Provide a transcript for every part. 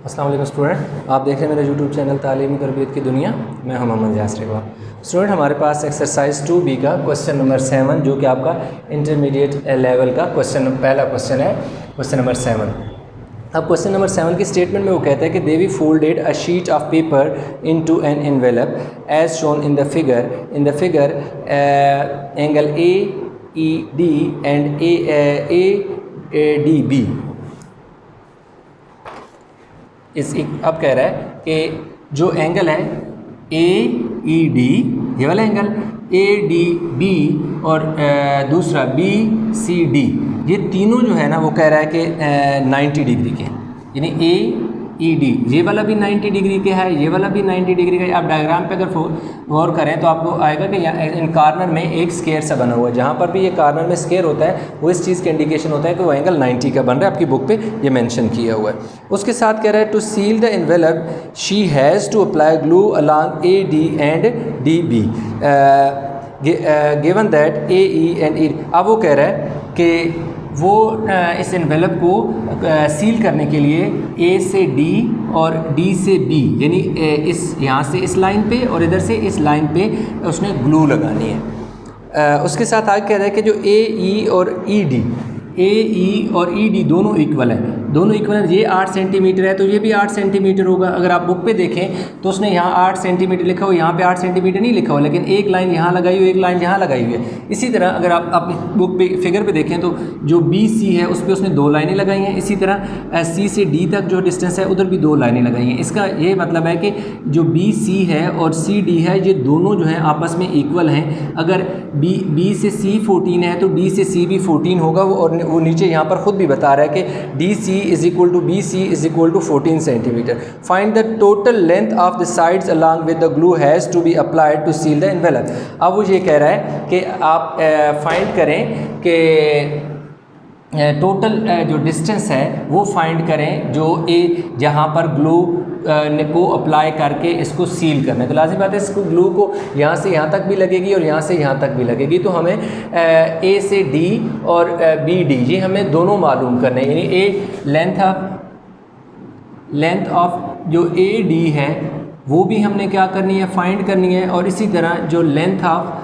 अस्सलाम वालेकुम स्टूडेंट, आप देख रहे हैं मेरा यूट्यूब चैनल तालीमी तरबियत की दुनिया। मैं हूं मोहम्मद यासर इकबाल। स्टूडेंट, हमारे पास एक्सरसाइज 2B का क्वेश्चन नंबर 7 जो कि आपका इंटरमीडिएट लेवल का पहला क्वेश्चन है, क्वेश्चन नंबर 7। अब क्वेश्चन नंबर 7 की स्टेटमेंट में वो कहता है कि Devi folded a sheet of paper into an envelope as shown in the figure angle A E D and A D B अब कह रहा है कि जो एंगल है ए ई डी, ये वाला एंगल ए डी बी और दूसरा बी सी डी, ये तीनों जो है ना वो कह रहा है कि 90 डिग्री के, यानी ए ई डी ये वाला भी 90 डिग्री के है, ये वाला भी 90 डिग्री का है। आप डायग्राम पे अगर गौर करें तो आपको आएगा कि यहाँ इन कार्नर में एक स्केयर सा बना हुआ है। जहाँ पर भी ये कार्नर में स्केयर होता है वो इस चीज़ का इंडिकेशन होता है कि वो एंगल 90 का बन रहा है। आपकी बुक पे ये मेंशन किया हुआ है। उसके साथ कह रहा है to seal the envelope she has to apply glue along A D and D B given that A E and E. अब वो कह रहा है कि वो इस एनवेलप को सील करने के लिए ए से डी और डी से बी, यानी इस यहाँ से इस लाइन पे और इधर से इस लाइन पे उसने ग्लू लगानी है। उसके साथ आगे कह रहा है कि जो ए ई और ई डी, ए ई और ई डी दोनों इक्वल है, दोनों इक्वल है। ये 8 सेंटीमीटर है तो ये भी 8 सेंटीमीटर होगा। अगर आप बुक पे देखें तो उसने यहाँ 8 सेंटीमीटर लिखा हो, यहाँ पे 8 सेंटीमीटर नहीं लिखा हो, लेकिन एक लाइन यहाँ लगाई हुई, एक लाइन यहाँ लगाई हुई है। इसी तरह अगर आप अपनी बुक पे फिगर पे देखें तो जो बी सी है उस पर उसने 2 लाइनें लगाई हैं। इसी तरह सी से डी तक जो डिस्टेंस है उधर भी 2 लाइनें लगाई हैं। इसका ये मतलब है कि जो बी सी है और सी डी है ये दोनों जो है आपस में इक्वल हैं। अगर बी से सी 14 है तो डी से सी भी 14 होगा। और वो नीचे यहाँ पर ख़ुद भी बता रहा है कि D C is equal to B C is equal to 14 centimetre. Find the total length of the sides along with the glue has to be applied to seal the envelope. अब वो ये कह रहा है कि आप फाइंड करें कि टोटल जो डिस्टेंस है वो फाइंड करें जो जहाँ पर ग्लू को अप्लाई करके इसको सील करना है। तो लाजिम बात है इसको ग्लू को यहाँ से यहाँ तक भी लगेगी और यहाँ से यहाँ तक भी लगेगी। तो हमें ए से डी और बी डी ये हमें दोनों मालूम करने हैं। यानी ए लेंथ ऑफ जो ए डी है वो भी हमने क्या करनी है, फाइंड करनी है। और इसी तरह जो लेंथ ऑफ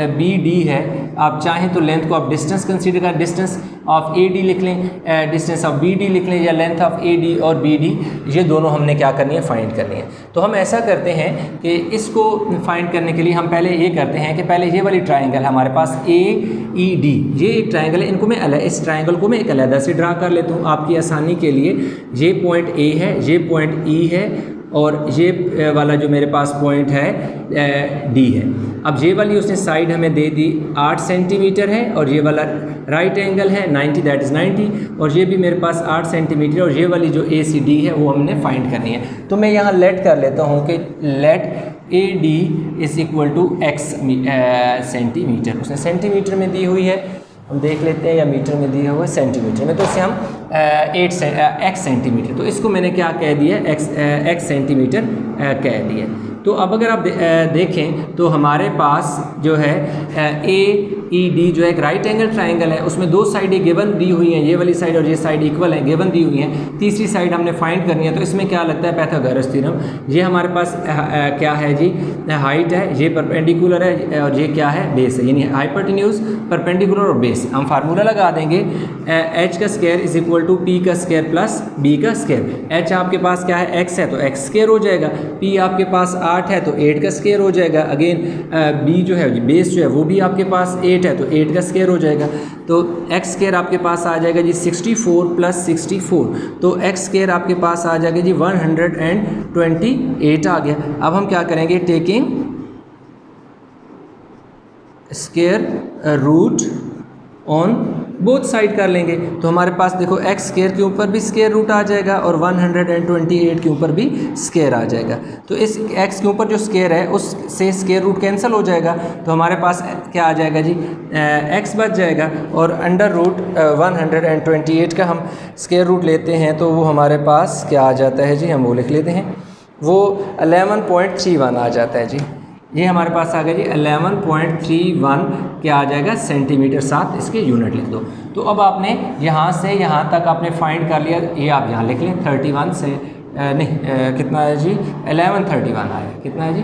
बी डी है, आप चाहें तो लेंथ को आप डिस्टेंस कंसीडर करें, डिस्टेंस ऑफ ए डी लिख लें, डिस्टेंस ऑफ बी डी लिख लें, या लेंथ ऑफ ए डी और बी डी, ये दोनों हमने क्या करनी है, फाइंड करनी है। तो हम ऐसा करते हैं कि इसको फाइंड करने के लिए हम पहले ये करते हैं कि पहले ये वाली ट्राइंगल हमारे पास ए ई डी, ये एक ट्राइंगल है, इनको मैं इस ट्राइंगल को मैं एक अलग से ड्रा कर लेता हूँ आपकी आसानी के लिए। ये पॉइंट ए है, ये पॉइंट ई है और ये वाला जो मेरे पास पॉइंट है डी है। अब ये वाली उसने साइड हमें दे दी 8 सेंटीमीटर है और ये वाला राइट एंगल है 90, दैट इज़ 90, और ये भी मेरे पास 8 सेंटीमीटर और ये वाली जो ए सी डी है वो हमने फाइंड करनी है। तो मैं यहाँ लेट कर लेता हूँ कि let A D is equal to X centimetre. उसने सेंटीमीटर में दी हुई है, हम देख लेते हैं, या मीटर में दिया हुआ है सेंटीमीटर में, तो इसे हम एक्स सेंटीमीटर, तो इसको मैंने क्या कह दिया, एक्स सेंटीमीटर कह दिया। तो अब अगर आप देखें तो हमारे पास जो है ए ई डी जो है एक राइट एंगल ट्राइंगल है, उसमें 2 साइडें गिवन दी हुई हैं, ये वाली साइड और ये साइड इक्वल है, गिवन दी हुई हैं। तीसरी साइड हमने फाइंड करनी है। तो इसमें क्या लगता है, पाइथागोरस थ्योरम। ये हमारे पास क्या है जी, हाइट है, ये परपेंडिकुलर है और ये क्या है, बेस है, यानी हाइपोटेन्यूज, परपेंडिकुलर और बेस। हम फार्मूला लगा देंगे एच का square is equal to P का स्क्वायर प्लस बी का स्क्वायर। एच आपके पास क्या है, एक्स है तो एक्स स्क्वायर हो जाएगा, पी आपके पास 8 है तो 8 का स्क्वायर हो जाएगा। अगेन बी जो है बेस जो है वो भी आपके पास 8 है तो 8 का स्क्वायर हो जाएगा। तो एक्स स्क्वायर आपके पास आ जाएगा जी 64 प्लस 64, तो एक्स स्क्वायर आपके पास आ जाएगा जी 128 आ गया। अब हम क्या करेंगे, taking square root on both side कर लेंगे। तो हमारे पास देखो एक्स स्क्वायर के ऊपर भी स्क्वायर रूट आ जाएगा और 128 के ऊपर भी स्क्वायर आ जाएगा। तो इस एक्स के ऊपर जो स्क्वायर है उससे स्क्वायर रूट कैंसिल हो जाएगा, तो हमारे पास क्या आ जाएगा जी, एक्स बच जाएगा। और अंडर रूट 128 का हम स्क्वायर रूट लेते हैं तो वो हमारे पास क्या आ जाता है जी, हम वो लिख लेते हैं, वो 11.31 आ जाता है जी। ये हमारे पास आ गया जी 11.31 क्या आ जाएगा सेंटीमीटर, साथ इसके यूनिट लिख दो। तो अब आपने यहाँ से यहाँ तक आपने फाइंड कर लिया, ये आप यहाँ लिख लें 31 से कितना है जी 1131 आया, कितना है जी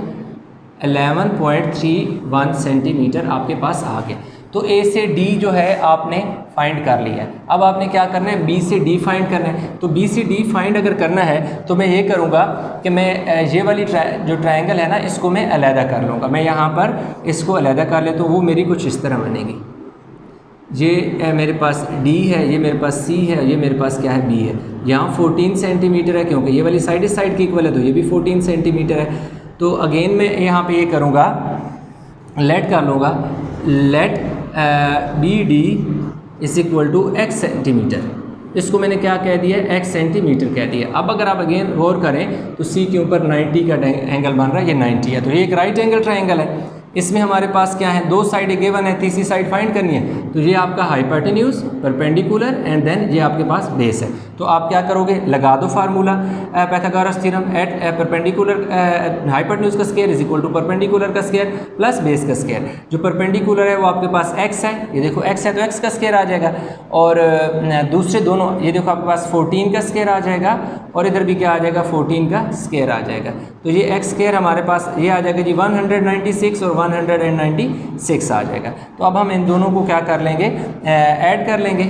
11.31 सेंटीमीटर आपके पास आ गया। तो ए से डी जो है आपने फाइंड कर लिया है। अब आपने क्या करना है, बी से डी फाइंड करना है। तो बी से डी फाइंड अगर करना है तो मैं ये करूँगा कि मैं ये वाली जो ट्रायंगल है ना इसको मैं अलहदा कर लूँगा। मैं यहाँ पर इसको अलहदा कर ले तो वो मेरी कुछ इस तरह बनेगी। ये मेरे पास डी है, ये मेरे पास सी है, ये मेरे पास क्या है बी है। यहाँ 14 सेंटीमीटर है क्योंकि ये वाली साइड इस साइड की इक्वल है, तो ये भी 14 सेंटीमीटर है। तो अगेन मैं यहाँ पे ये करूँगा, लेट कर लूँगा, let B D is equal to X centimetre. इसको मैंने क्या कह दिया, एक्स सेंटीमीटर कह दिया। अब अगर आप अगेन गौर करें तो सी के ऊपर 90 का एंगल बन रहा है, ये 90 है, तो ये एक राइट एंगल ट्रायंगल है। इसमें हमारे पास क्या है, दो साइड गिवन है, तीसरी साइड फाइंड करनी है। तो ये आपका हाइपोटेन्यूज, परपेंडिकुलर एंड देन ये आपके पास बेस है। तो आप क्या करोगे, लगा दो फार्मूला पाइथागोरस थ्योरम, एट परपेंडिकुलर हाइपोटेन्यूज का square is equal to perpendicular का स्क्वायर प्लस बेस का स्क्वायर। जो परपेंडिकुलर है वो आपके पास x है, ये देखो x है तो x का स्क्वायर आ जाएगा, और दूसरे दोनों ये देखो आपके पास 14 का स्क्वायर आ जाएगा, और इधर भी क्या आ जाएगा 14 का स्क्वायर आ जाएगा। तो ये x स्क्वायर हमारे पास ये आ जाएगा जी 196 और 196 आ जाएगा। तो अब हम इन दोनों को क्या कर लेंगे, ऐड कर लेंगे।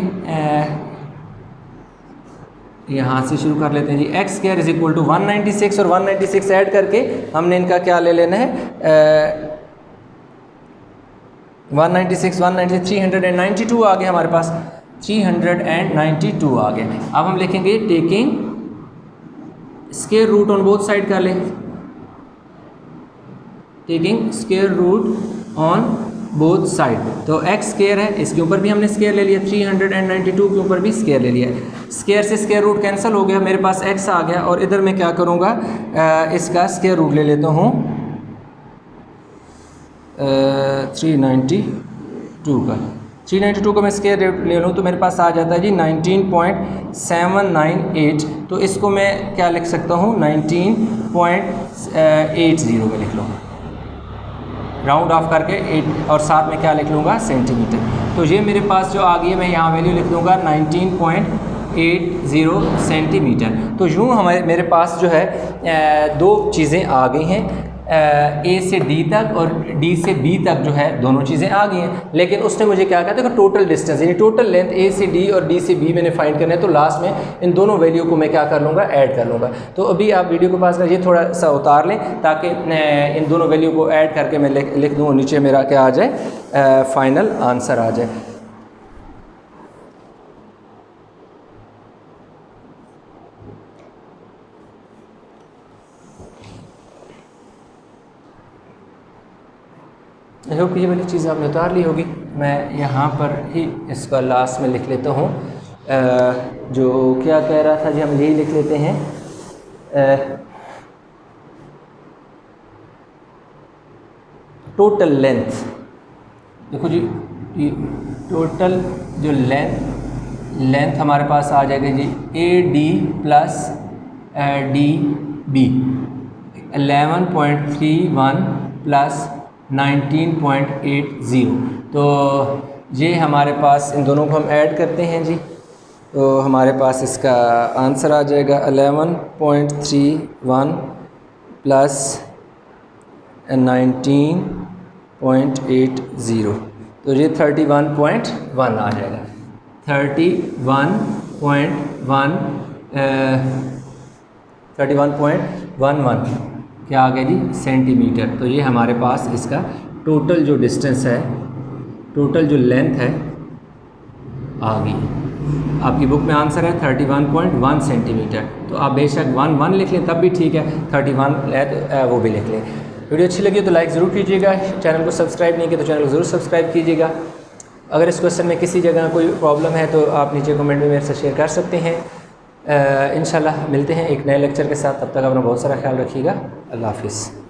यहाँ से शुरू कर लेते हैं जी, X square is equal to 196 और 196 ऐड करके हमने इनका क्या ले लेना है, 196 196 392 आ गया हमारे पास, 392 आ गया। अब हम लिखेंगे taking square root on both side कर लें, taking square root on both side. तो एक्स स्क्वायर है, इसके ऊपर भी हमने स्क्वायर ले लिया, 392 के ऊपर भी स्क्वायर ले लिया। स्क्वायर से स्क्वायर रूट कैंसिल हो गया, मेरे पास एक्स आ गया, और इधर मैं क्या करूँगा, इसका स्क्वायर रूट ले लेता हूँ 392 का। 392 का मैं स्क्वायर रूट ले लूँ तो मेरे पास आ जाता है जी 19.798। तो इसको मैं क्या लिख सकता हूँ, 19.80 में लिख लूँगा, राउंड ऑफ करके 8, और साथ में क्या लिख लूँगा सेंटीमीटर। तो ये मेरे पास जो आ गई है, मैं यहाँ वैल्यू लिख दूँगा 19.80 सेंटीमीटर। तो यूँ मेरे पास जो है दो चीज़ें आ गई हैं, ए से डी तक और डी से बी तक जो है दोनों चीज़ें आ गई हैं। लेकिन उसने मुझे क्या कहा था कि टोटल डिस्टेंस यानी टोटल लेंथ ए से डी और डी से बी मैंने फाइंड करना है। तो लास्ट में इन दोनों वैल्यू को मैं क्या कर लूँगा, ऐड कर लूँगा। तो अभी आप वीडियो को पास कर ये थोड़ा सा उतार लें ताकि इन दोनों वैल्यू को ऐड करके मैं लिख दूँ, नीचे मेरा क्या आ जाए, फाइनल आंसर आ जाए। आई होप ये वाली चीज़ आपने उतार ली होगी। मैं यहाँ पर ही इसका लास्ट में लिख लेता हूँ, जो क्या कह रहा था जी, हम यही लिख लेते हैं, टोटल लेंथ। देखो जी, ये टोटल जो लेंथ हमारे पास आ जाएगा जी A D plus D B 11.31 plus 19.80। तो ये हमारे पास इन दोनों को हम ऐड करते हैं जी, तो हमारे पास इसका आंसर आ जाएगा 11.31 प्लस 19.80। तो ये 31.1 आ जाएगा, 31.11 क्या आ गया जी सेंटीमीटर। तो ये हमारे पास इसका टोटल जो डिस्टेंस है, टोटल जो लेंथ है आ गई। आपकी बुक में आंसर है 31.1 सेंटीमीटर। तो आप बेशक 1 लिख लें तब भी ठीक है, 31 है तो वो भी लिख लें। वीडियो अच्छी लगी तो लाइक ज़रूर कीजिएगा, चैनल को सब्सक्राइब नहीं किया तो चैनल को ज़रूर सब्सक्राइब कीजिएगा। अगर इस क्वेश्चन में किसी जगह कोई प्रॉब्लम है तो आप नीचे कमेंट में मेरे से शेयर कर सकते हैं। इंशाल्लाह मिलते हैं एक नए लेक्चर के साथ, तब तक अपना बहुत सारा ख्याल रखिएगा। अल्लाह हाफिज़।